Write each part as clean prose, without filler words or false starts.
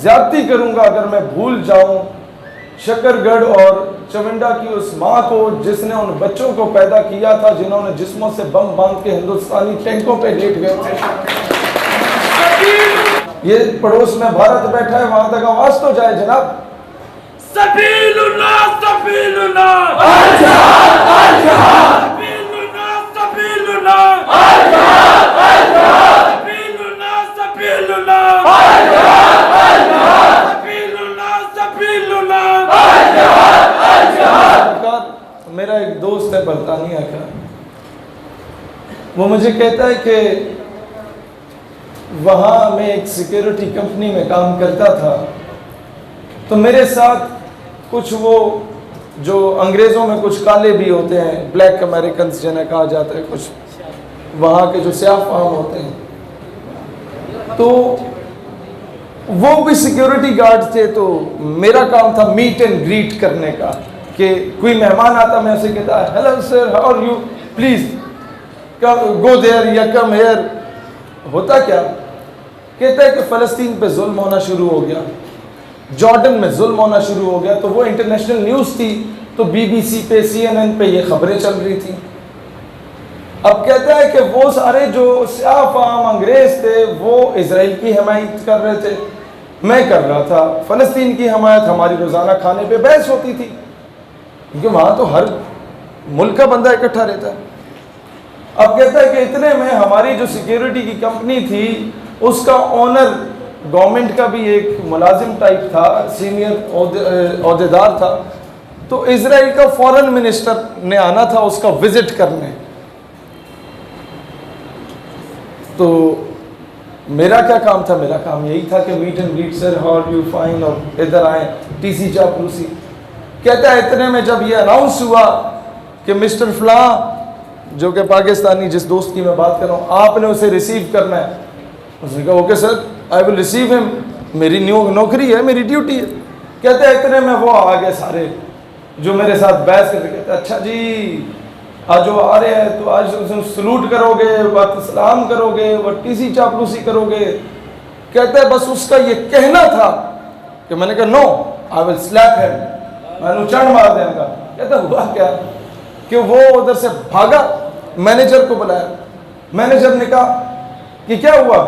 زیادتی کروں گا اگر میں بھول جاؤں شکر گڑھ اور چونڈا کی اس ماں کو جس نے ان بچوں کو پیدا کیا تھا جنہوں نے جسموں سے بم باندھ کے ہندوستانی ٹینکوں پہ لیٹ گئے تھے. یہ پڑوس میں بھارت بیٹھا ہے, وہاں تک آواز تو جائے جناب. سبیلنا سبیلنا الجہاد الجہاد سبیلنا سبیلنا الجہاد الجہاد سبیلنا سبیلنا الجہاد الجہاد سبیلنا سبیلنا الجہاد الجہاد. میرا ایک دوست ہے برطانیہ کا, وہ مجھے کہتا ہے کہ وہاں میں ایک سیکیورٹی کمپنی میں کام کرتا تھا, تو میرے ساتھ کچھ وہ جو انگریزوں میں کچھ کالے بھی ہوتے ہیں, بلیک امریکنز جنہیں کہا جاتا ہے, کچھ وہاں کے جو سیاہ فام ہوتے ہیں, تو وہ بھی سیکیورٹی گارڈ تھے. تو میرا کام تھا میٹ اینڈ گریٹ کرنے کا, کہ کوئی مہمان آتا میں اسے کہتا hello sir how are you, please go there یا کم ہیئر. ہوتا کیا, کہتا ہے کہ فلسطین پہ ظلم ہونا شروع ہو گیا, جارڈن میں ظلم ہونا شروع ہو گیا. تو وہ انٹرنیشنل نیوز تھی, تو بی بی سی پہ CNN پہ یہ خبریں چل رہی تھیں. اب کہتا ہے کہ وہ سارے جو سیاہ فام انگریز تھے وہ اسرائیل کی حمایت کر رہے تھے, میں کر رہا تھا فلسطین کی حمایت. ہماری روزانہ کھانے پہ بحث ہوتی تھی, کیونکہ وہاں تو ہر ملک کا بندہ اکٹھا رہتا ہے. اب کہتا ہے کہ اتنے میں ہماری جو سیکیورٹی کی کمپنی تھی اس کا اونر گورنمنٹ کا بھی ایک ملازم ٹائپ تھا, سینئر عہدیدار تھا. تو اسرائیل کا فورن منسٹر نے آنا تھا اس کا وزٹ کرنے. تو میرا کیا کام تھا, میرا کام یہی تھا کہ meet and greet sir how are you fine, اور ادھر آئیں ٹی سی چاپلوسی. کہتا ہے اتنے میں جب یہ اناؤنس ہوا کہ مسٹر فلاں, جو کہ پاکستانی جس دوست کی میں بات کر رہا ہوں, آپ نے اسے ریسیو کرنا ہے. اس نے کہا okay sir I will receive ہم, میری نوکری ہے, میری ڈیوٹی ہے. کہتے ہیں اتنے میں وہ آ گئے سارے جو میرے ساتھ بحث کرتے. کہتے ہیں اچھا جی آج وہ آ رہے ہیں تو آج سلوٹ کرو گے, وقت سلام کرو گے, وہ ٹی سی چاپلوسی کرو گے. کہتے ہیں بس اس کا یہ کہنا تھا کہ میں نے کہا نو آئی ول سلیپ ہم, میں نے چڑھ مار دیں گا. کہتا ہوا کیا کہ وہ ادھر سے بھاگا, مینیجر کو بلایا. مینیجر نے کہا کہ کیا ہوا.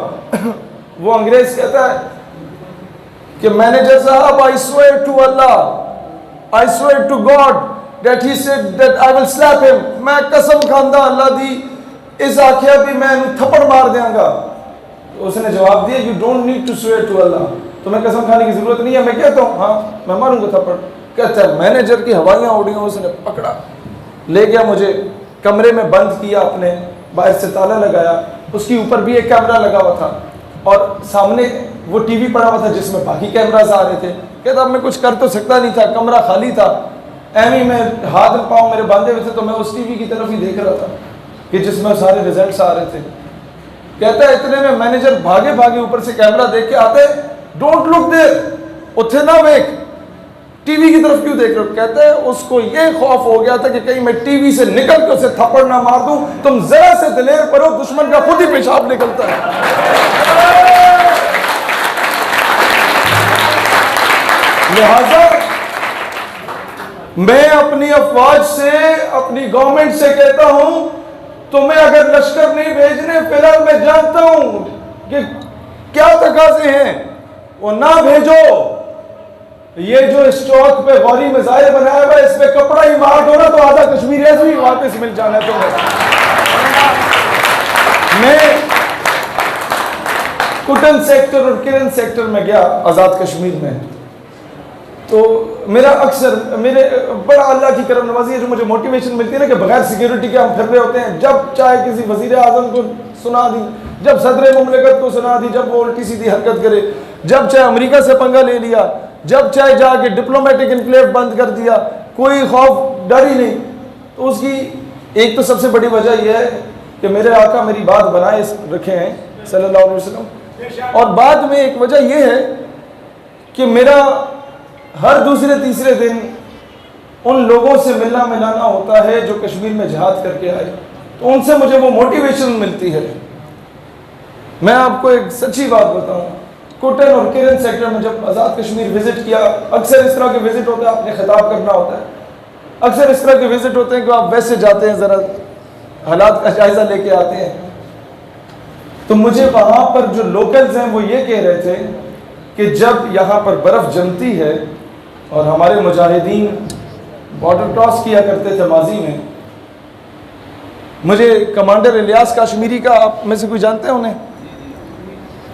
وہ انگریز کہتا ہے کہ مینیجر صاحب I swear to Allah, I swear to God that he said that I will slap him. میں قسم کھاندہ اللہ دی اس آکھیا بھی میں انہوں تھپڑ مار دیاں گا. تو اس نے جواب دیا you don't need to swear to Allah, تو میں قسم کھانے کی ضرورت نہیں ہے, میں کہتا ہوں ہاں میں ماروں گا تھپڑ. کہتا ہے مینیجر کی ہوائیاں اڑی ہیں, اس نے پکڑا لے گیا, مجھے کمرے میں بند کیا اپنے, باہر سے تالا لگایا. اس کے اوپر بھی ایک کیمرہ لگا ہوا تھا اور سامنے وہ ٹی وی پڑا ہوا تھا جس میں باقی کیمراز آ رہے تھے. کہتا اب میں کچھ کر تو سکتا نہیں تھا, کمرہ خالی تھا, ایویں میں ہاتھ پاؤں میرے باندھے ہوئے تھے, تو میں اس ٹی وی کی طرف ہی دیکھ رہا تھا کہ جس میں سارے ریزلٹس آ رہے تھے. کہتا ہے اتنے میں مینیجر بھاگے بھاگے اوپر سے کیمرہ دیکھ کے آتے, ڈونٹ لک دیر, اتھے نہ دیکھ, ٹی وی کی طرف کیوں دیکھ رہے ہو. کہتے ہیں اس کو یہ خوف ہو گیا تھا کہ کہیں میں ٹی وی سے نکل کے اسے تھپڑ نہ مار دوں. تم ذرا سے دلیر پڑو, دشمن کا خود ہی پیشاب نکلتا ہے. لہذا میں اپنی افواج سے, اپنی گورنمنٹ سے کہتا ہوں تمہیں اگر لشکر نہیں بھیجنے, فی الحال میں جانتا ہوں کہ کیا تقاضے ہیں, وہ نہ بھیجو. یہ جو اس چوک پہ غوری میزائل بنایا ہوا ہے, اس پہ کپڑا ہی مار دو نا تو آدھا کشمیر ایسے ہی واپس مل جانا ہے تمہیں. میں کٹن سیکٹر اور کرن سیکٹر میں گیا آزاد کشمیر میں, تو میرا اکثر میرے بڑا اللہ کی کرم نوازی ہے جو مجھے موٹیویشن ملتی ہے نا کہ بغیر سیکیورٹی کے ہم پھر رہے ہوتے ہیں. جب چاہے کسی وزیر اعظم کو سنا دی, جب صدر مملکت کو سنا دی, جب وہ الٹی سیدھی حرکت کرے, جب چاہے امریکہ سے پنگا لے لیا, جب چاہے جا کے ڈپلومیٹک انکلیو بند کر دیا, کوئی خوف ڈر ہی نہیں. تو اس کی ایک تو سب سے بڑی وجہ یہ ہے کہ میرے آقا میری بات بنائے رکھے ہیں صلی اللہ علیہ وسلم, اور بعد میں ایک وجہ یہ ہے کہ میرا ہر دوسرے تیسرے دن ان لوگوں سے ملنا ملانا ہوتا ہے جو کشمیر میں جہاد کر کے آئے, تو ان سے مجھے وہ موٹیویشن ملتی ہے. میں آپ کو ایک سچی بات بتاؤں, کوٹن اور کرن سیکٹر میں جب آزاد کشمیر وزٹ کیا، اکثر اس طرح کے وزٹ ہوتے ہیں، آپ نے خطاب کرنا ہوتا ہے، اکثر اس طرح کے وزٹ ہوتے ہیں کہ آپ ویسے جاتے ہیں، ذرا حالات کا جائزہ لے کے آتے ہیں. تو مجھے وہاں پر جو لوکلز ہیں وہ یہ کہہ رہے تھے کہ جب یہاں پر برف جمتی ہے اور ہمارے مجاہدین بارڈر کراس کیا کرتے تھے ماضی میں. مجھے کمانڈر الیاس کاشمیری کا، آپ میں سے کوئی جانتے ہیں انہیں؟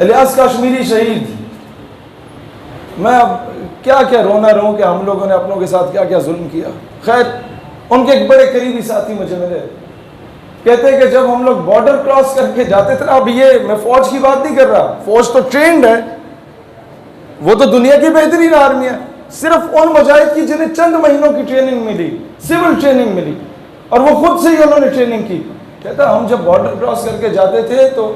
الیاس کاشمیری شہید. میں اب کیا کیا رونا رہوں کہ ہم لوگوں نے اپنوں کے ساتھ کیا کیا ظلم کیا. خیر، ان کے ایک بڑے قریبی ساتھی مجھے ملے، کہتے ہیں کہ جب ہم لوگ بارڈر کراس کر کے جاتے تھے نا، اب یہ میں فوج کی بات نہیں کر رہا، فوج تو ٹرینڈ ہے، وہ تو دنیا کی بہترین آرمی ہے، صرف ان مجاہد کی جنہیں چند مہینوں کی ٹریننگ ملی، سول ٹریننگ ملی، اور وہ خود سے ہی انہوں نے ٹریننگ کی. کہتا ہم جب بارڈر کراس کر کے جاتے تھے تو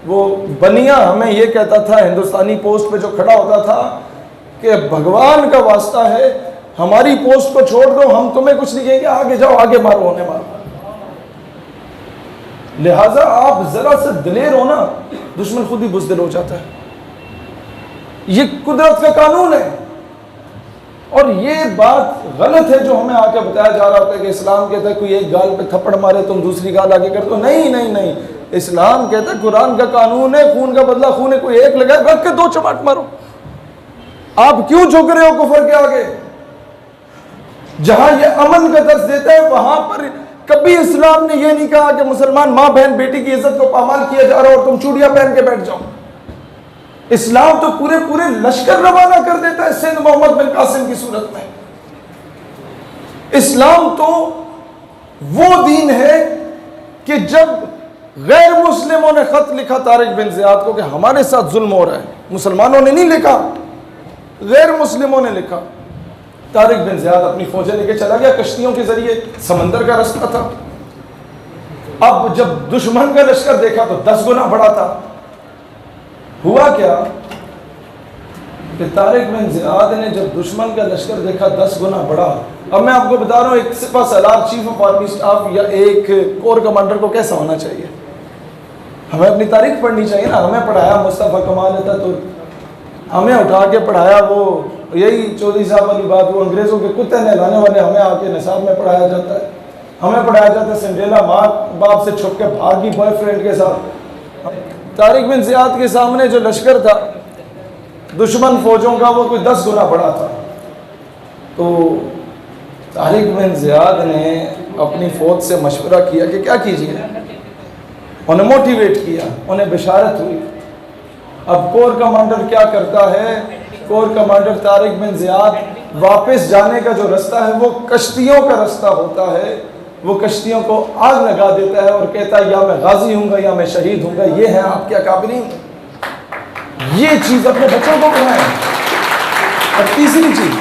وہ بنیا ہمیں یہ کہتا تھا، ہندوستانی پوسٹ پہ جو کھڑا ہوتا تھا، کہ بھگوان کا واسطہ ہے ہماری پوسٹ کو چھوڑ دو، ہم تمہیں کچھ نہیں کہیں گے، آگے جاؤ، آگے مارو، انہیں مارو. لہٰذا آپ ذرا سے دلیر ہونا، دشمن خود ہی بزدل ہو جاتا ہے. یہ قدرت کا قانون ہے. اور یہ بات غلط ہے جو ہمیں آ کے بتایا جا رہا ہوتا ہے کہ اسلام کہتا ہے کوئی ایک گال پہ تھپڑ مارے تم دوسری گال آگے کر دو. نہیں نہیں نہیں، اسلام کہتا ہے قرآن کا قانون ہے، خون کا بدلہ خون ہے، کوئی ایک لگائے رکھ کے دو چماٹ مارو. آپ کیوں جھک رہے ہو کفر کے آگے؟ جہاں یہ امن کا درس دیتا ہے وہاں پر کبھی اسلام نے یہ نہیں کہا کہ مسلمان ماں بہن بیٹی کی عزت کو پامال کیا جا رہا اور تم چوڑیاں پہن کے بیٹھ جاؤ. اسلام تو پورے پورے لشکر روانہ کر دیتا ہے سندھ محمد بن قاسم کی صورت میں. اسلام تو وہ دین ہے کہ جب غیر مسلموں نے خط لکھا طارق بن زیاد کو کہ ہمارے ساتھ ظلم ہو رہا ہے، مسلمانوں نے نہیں لکھا، غیر مسلموں نے لکھا. طارق بن زیاد اپنی فوجیں لے کے چلا گیا، کشتیوں کے ذریعے، سمندر کا رستہ تھا. اب جب دشمن کا لشکر دیکھا تو 10 گنا بڑا تھا. ہوا کیا کہ طارق بن زیاد نے جب دشمن کا لشکر دیکھا 10 گنا بڑا. اب میں آپ کو بتا رہا ہوں ایک سپہ سالار، چیف آف آرمی اسٹاف یا ایک کور کمانڈر کو کیسا ہونا چاہیے. ہمیں اپنی تاریخ پڑھنی چاہیے نا. ہمیں پڑھایا مصطفیٰ کمال اتاترک، ہمیں اٹھا کے پڑھایا وہ یہی چودھری صاحب والی بات، وہ انگریزوں کے کتے نہلانے والے ہمیں آ کے نصاب میں پڑھایا جاتا ہے. ہمیں پڑھایا جاتا ہے سنڈریلا ماں باپ سے چھپ کے بھاگی بوائے فرینڈ کے ساتھ. طارق بن زیاد کے سامنے جو لشکر تھا دشمن فوجوں کا وہ کوئی 10 گنا بڑا تھا. تو طارق بن زیاد نے اپنی فوج سے مشورہ کیا کہ کیا کیجیے. انہیں موٹیویٹ کیا، انہیں بشارت ہوئی. اب کور کمانڈر کیا کرتا ہے؟ کور کمانڈر طارق بن زیاد واپس جانے کا جو رستہ ہے وہ کشتیوں کا رستہ ہوتا ہے. وہ کشتیوں کو آگ لگا دیتا ہے اور کہتا ہے یا میں غازی ہوں گا یا میں شہید ہوں گا. یہ ہیں آپ کے اکابرین. یہ چیز اپنے بچوں کو پڑھائیں. اور تیسری چیز،